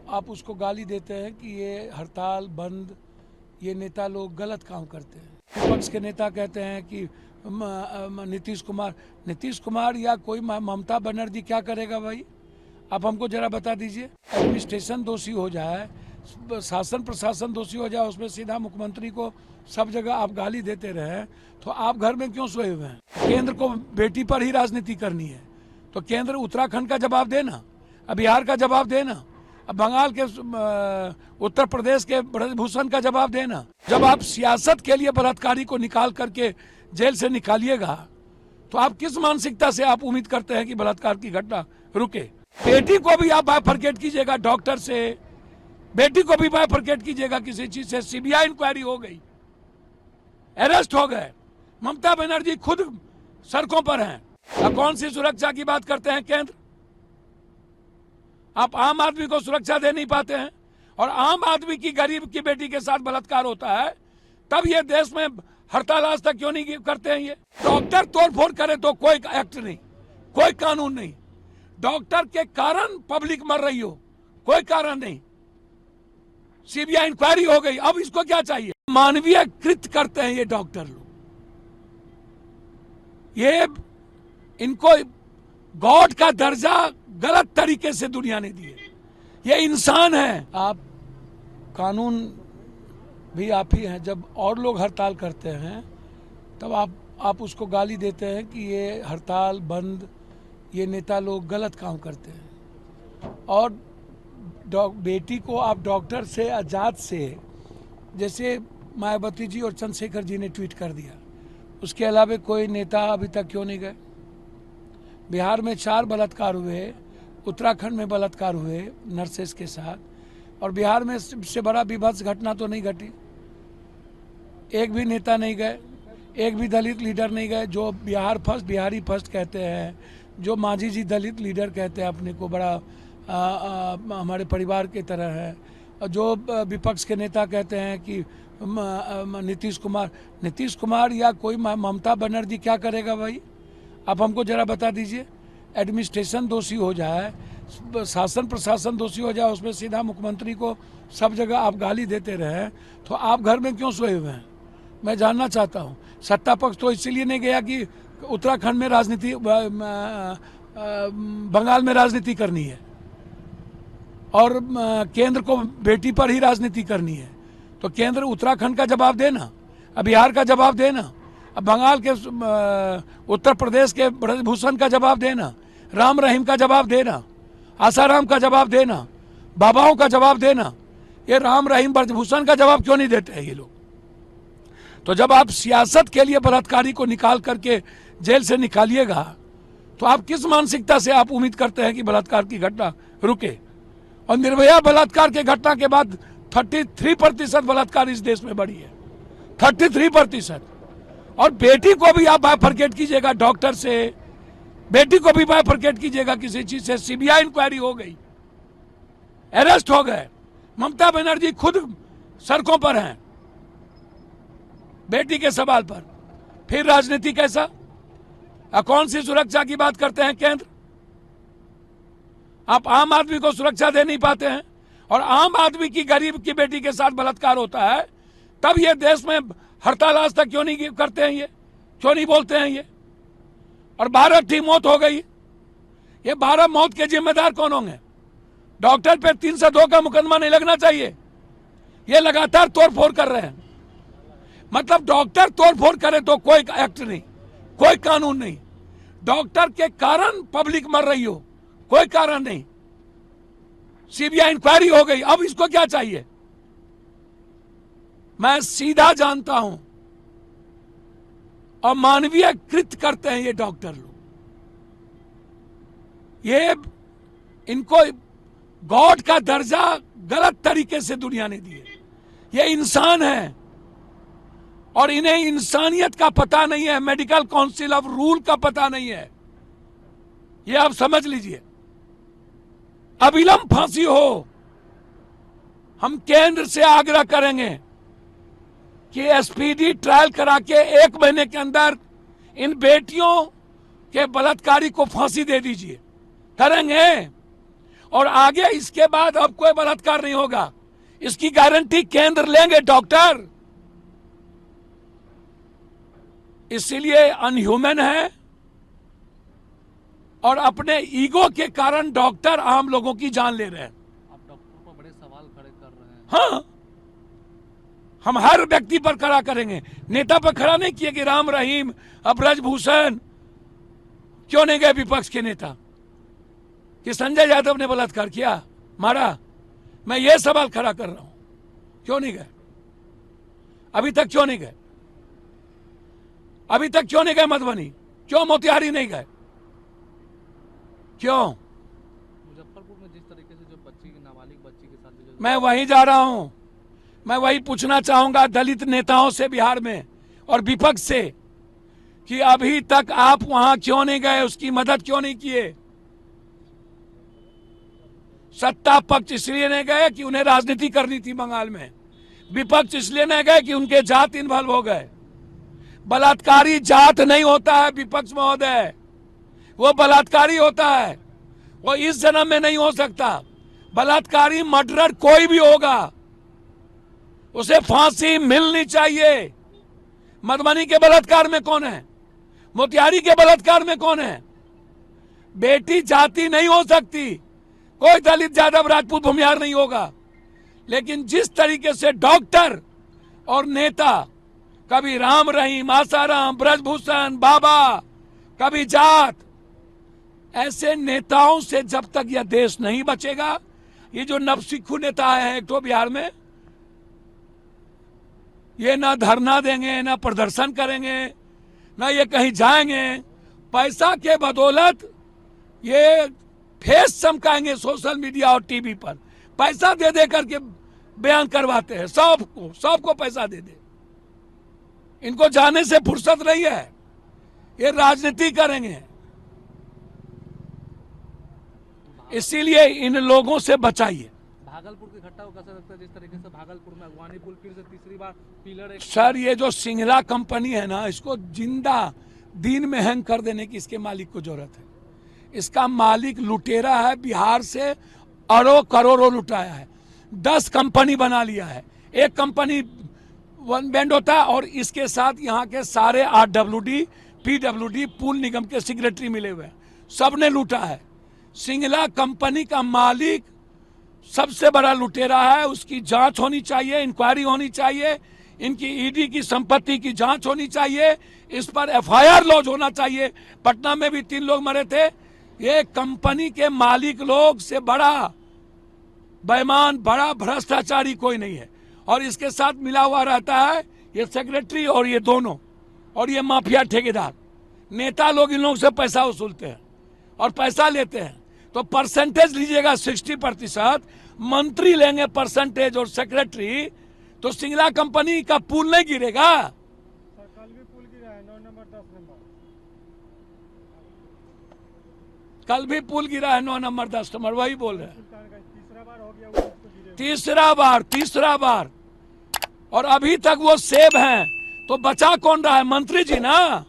आप उसको गाली देते हैं कि ये हड़ताल बंद, ये नेता लोग गलत काम करते हैं। विपक्ष के नेता कहते हैं कि नीतीश कुमार या कोई ममता बनर्जी क्या करेगा भाई? आप हमको जरा बता दीजिए। एडमिनिस्ट्रेशन दोषी हो जाए, शासन प्रशासन दोषी हो जाए, उसमें सीधा मुख्यमंत्री को सब जगह आप गाली देते रहे, तो आप घर में क्यों सोए हुए हैं? केंद्र को बेटी पर ही राजनीति करनी है तो केंद्र उत्तराखंड का जवाब देना, बिहार का जवाब देना, बंगाल के उत्तर प्रदेश के ब्रजभूषण का जवाब देना। जब आप सियासत के लिए बलात्कारी को निकाल करके जेल से निकालिएगा तो आप किस मानसिकता से आप उम्मीद करते हैं कि बलात्कार की घटना रुके? बेटी को भी आप बाइफरकेट कीजिएगा डॉक्टर से, बेटी को भी बाइफरकेट कीजिएगा किसी चीज से। सीबीआई इंक्वायरी हो गई, अरेस्ट हो गए, ममता बनर्जी खुद सड़कों पर हैं। कौन सी सुरक्षा की बात करते हैं केंद्र? आप आम आदमी को सुरक्षा दे नहीं पाते हैं, और आम आदमी की गरीब की बेटी के साथ बलात्कार होता है तब ये देश में हड़ताल आज तक क्यों नहीं करते हैं? ये डॉक्टर तोड़फोड़ करे तो कोई एक्ट नहीं, कोई कानून नहीं। डॉक्टर के कारण पब्लिक मर रही हो, कोई कारण नहीं। सीबीआई इंक्वायरी हो गई, अब इसको क्या चाहिए? मानवीय कृत करते हैं ये डॉक्टर लोग। ये इनको गॉड का दर्जा गलत तरीके से दुनिया ने दिए। ये इंसान है। आप कानून भी आप ही हैं। जब और लोग हड़ताल करते हैं तब आप उसको गाली देते हैं कि ये हड़ताल बंद, ये नेता लोग गलत काम करते हैं। और बेटी को आप डॉक्टर से आजाद से, जैसे मायावती जी और चंद्रशेखर जी ने ट्वीट कर दिया, उसके अलावा कोई नेता अभी तक क्यों नहीं गए? बिहार में 4 बलात्कार हुए, उत्तराखंड में बलात्कार हुए नर्सेस के साथ, और बिहार में सबसे बड़ा विभत्स घटना तो नहीं घटी। एक भी नेता नहीं गए, एक भी दलित लीडर नहीं गए। जो बिहार फर्स्ट, बिहारी फर्स्ट कहते हैं, जो मांझी जी दलित लीडर कहते हैं अपने को, बड़ा हमारे परिवार की तरह है, और जो विपक्ष के नेता कहते हैं कि नीतीश कुमार या कोई ममता बनर्जी क्या करेगा भाई? आप हमको जरा बता दीजिए। एडमिनिस्ट्रेशन दोषी हो जाए, शासन प्रशासन दोषी हो जाए, उसमें सीधा मुख्यमंत्री को सब जगह आप गाली देते रहे, तो आप घर में क्यों सोए हुए हैं? मैं जानना चाहता हूँ। सत्ता पक्ष तो इसलिए नहीं गया कि उत्तराखंड में राजनीति, बंगाल में राजनीति करनी है, और केंद्र को बेटी पर ही राजनीति करनी है, तो केंद्र उत्तराखंड का जवाब देना, बिहार का जवाब देना, बंगाल के उत्तर प्रदेश के ब्रजभूषण का जवाब देना, राम रहीम का जवाब देना, आसाराम का जवाब देना, बाबाओं का जवाब देना। ये राम रहीम ब्रजभूषण का जवाब क्यों नहीं देते हैं ये लोग? तो जब आप सियासत के लिए बलात्कारी को निकाल करके जेल से निकालिएगा तो आप किस मानसिकता से आप उम्मीद करते हैं कि बलात्कार की घटना रुके? और निर्भया बलात्कार के घटना के बाद 33% बलात्कार इस देश में बढ़ी है, 33%। और बेटी को भी आप बाइफरकेट कीजिएगा डॉक्टर से, बेटी को भी बाइफरकेट कीजिएगा किसी चीज से। सीबीआई इंक्वायरी हो गई, अरेस्ट हो गए, ममता बनर्जी खुद सड़कों पर हैं बेटी के सवाल पर। फिर राजनीति कैसा? कौन सी सुरक्षा की बात करते हैं केंद्र? आप आम आदमी को सुरक्षा दे नहीं पाते हैं, और आम आदमी की गरीब की बेटी के साथ बलात्कार होता है तब ये देश में हड़ताल आज तक क्यों नहीं करते हैं? ये क्यों नहीं बोलते हैं? ये और 12 की मौत हो गई। ये 12 मौत के जिम्मेदार कौन होंगे? डॉक्टर पे 302 का मुकदमा नहीं लगना चाहिए? ये लगातार तोड़फोड़ कर रहे हैं। मतलब डॉक्टर तोड़फोड़ करे तो कोई एक्ट नहीं, कोई कानून नहीं। डॉक्टर के कारण पब्लिक मर रही हो, कोई कारण नहीं। सीबीआई इंक्वायरी हो गई, अब इसको क्या चाहिए? मैं सीधा जानता हूं, और मानवीय कृत करते हैं ये डॉक्टर लोग। ये इनको गॉड का दर्जा गलत तरीके से दुनिया ने दिए। ये इंसान है, और इन्हें इंसानियत का पता नहीं है, मेडिकल काउंसिल ऑफ रूल का पता नहीं है। ये आप समझ लीजिए। अविलंब फांसी हो। हम केंद्र से आग्रह करेंगे कि एसपीडी ट्रायल करा के 1 महीने के अंदर इन बेटियों के बलात्कारी को फांसी दे दीजिए। करेंगे और आगे इसके बाद अब कोई बलात्कार नहीं होगा, इसकी गारंटी केंद्र लेंगे डॉक्टर। इसीलिए अनह्यूमन है और अपने ईगो के कारण डॉक्टर आम लोगों की जान ले रहे हैं। आप डॉक्टर पर बड़े सवाल खड़े कर रहे हैं। हाँ, हम हर व्यक्ति पर खड़ा करेंगे, नेता पर खड़ा नहीं किए कि राम रहीम ब्रजभूषण क्यों नहीं गए विपक्ष के नेता, कि संजय यादव ने बलात्कार किया, मारा। मैं ये सवाल खड़ा कर रहा हूं, क्यों नहीं गए? अभी तक क्यों नहीं गए? अभी तक क्यों नहीं गए मधुबनी? क्यों मोतिहारी नहीं गए? क्यों? मुजफ्फरपुर में जिस तरीके से जो बच्ची की नाबालिग बच्ची के साथ जो मैं वहीं जा रहा हूं, मैं वही पूछना चाहूंगा दलित नेताओं से बिहार में और विपक्ष से कि अभी तक आप वहां क्यों नहीं गए, उसकी मदद क्यों नहीं किए? सत्ता पक्ष इसलिए नहीं गए कि उन्हें राजनीति करनी थी बंगाल में, विपक्ष इसलिए नहीं गए कि उनके जात इन्वॉल्व हो गए। बलात्कारी जात नहीं होता है विपक्ष महोदय, वो बलात्कारी होता है, वो इस जन्म में नहीं हो सकता। बलात्कारी मर्डरर कोई भी होगा, उसे फांसी मिलनी चाहिए। मधुबनी के बलात्कार में कौन है? मोतिहारी के बलात्कार में कौन है? बेटी जाति नहीं हो सकती, कोई दलित यादव राजपूत भूमिहार नहीं होगा। लेकिन जिस तरीके से डॉक्टर और नेता, कभी राम रहीम, आसाराम, ब्रजभूषण, बाबा, कभी जात, ऐसे नेताओं से जब तक यह देश नहीं बचेगा, ये जो नवसिखु नेता है एक तो बिहार में, ये ना धरना देंगे, ना प्रदर्शन करेंगे, ना ये कहीं जाएंगे। पैसा के बदौलत ये फेस चमकाएंगे सोशल मीडिया और टीवी पर, पैसा दे दे करके बयान करवाते हैं, सबको पैसा दे दे। इनको जाने से फुर्सत नहीं है, ये राजनीति करेंगे। इसीलिए इन लोगों से बचाइए। भागलपुर की घटना को कैसा लगता है, जिस तरीके से भागलपुर में अगवानी पुल फिर से तीसरी बार पिलर एक सर, ये जो सिंगला कंपनी है ना, इसको जिंदा दिन में हैंग कर देने की इसके मालिक को जरूरत है। इसका मालिक लुटेरा है, बिहार से अरबों करोड़ों लुटाया है, 10 कंपनी बना लिया है। एक कंपनी वन बैंड होता है और इसके साथ यहाँ के सारे RWD, PWD पुल निगम के सेक्रेटरी मिले हुए हैं, सबने लूटा है। सिंगला कंपनी का मालिक सबसे बड़ा लुटेरा है, उसकी जांच होनी चाहिए, इंक्वायरी होनी चाहिए, इनकी ईडी की संपत्ति की जांच होनी चाहिए, इस पर FIR लॉन्च होना चाहिए। पटना में भी 3 लोग मरे थे। ये कंपनी के मालिक लोग से बड़ा बेईमान, बड़ा भ्रष्टाचारी कोई नहीं है। और इसके साथ मिला हुआ रहता है ये सेक्रेटरी और ये दोनों, और ये माफिया ठेकेदार नेता लोग इन लोगों से पैसा वसूलते हैं और पैसा लेते हैं। तो परसेंटेज लीजिएगा 60%, मंत्री लेंगे परसेंटेज और सेक्रेटरी, तो सिंगला कंपनी का पुल नहीं गिरेगा। कल भी पुल गिरा है 9 नंबर 10 नंबर, कल भी पुल गिरा है 9 नंबर 10 नंबर, वही बोल रहे हैं। तीसरा बार हो गया वो उसको गिरे। तीसरा बार और अभी तक वो सेब हैं, तो बचा कौन रहा है? मंत्री जी ना।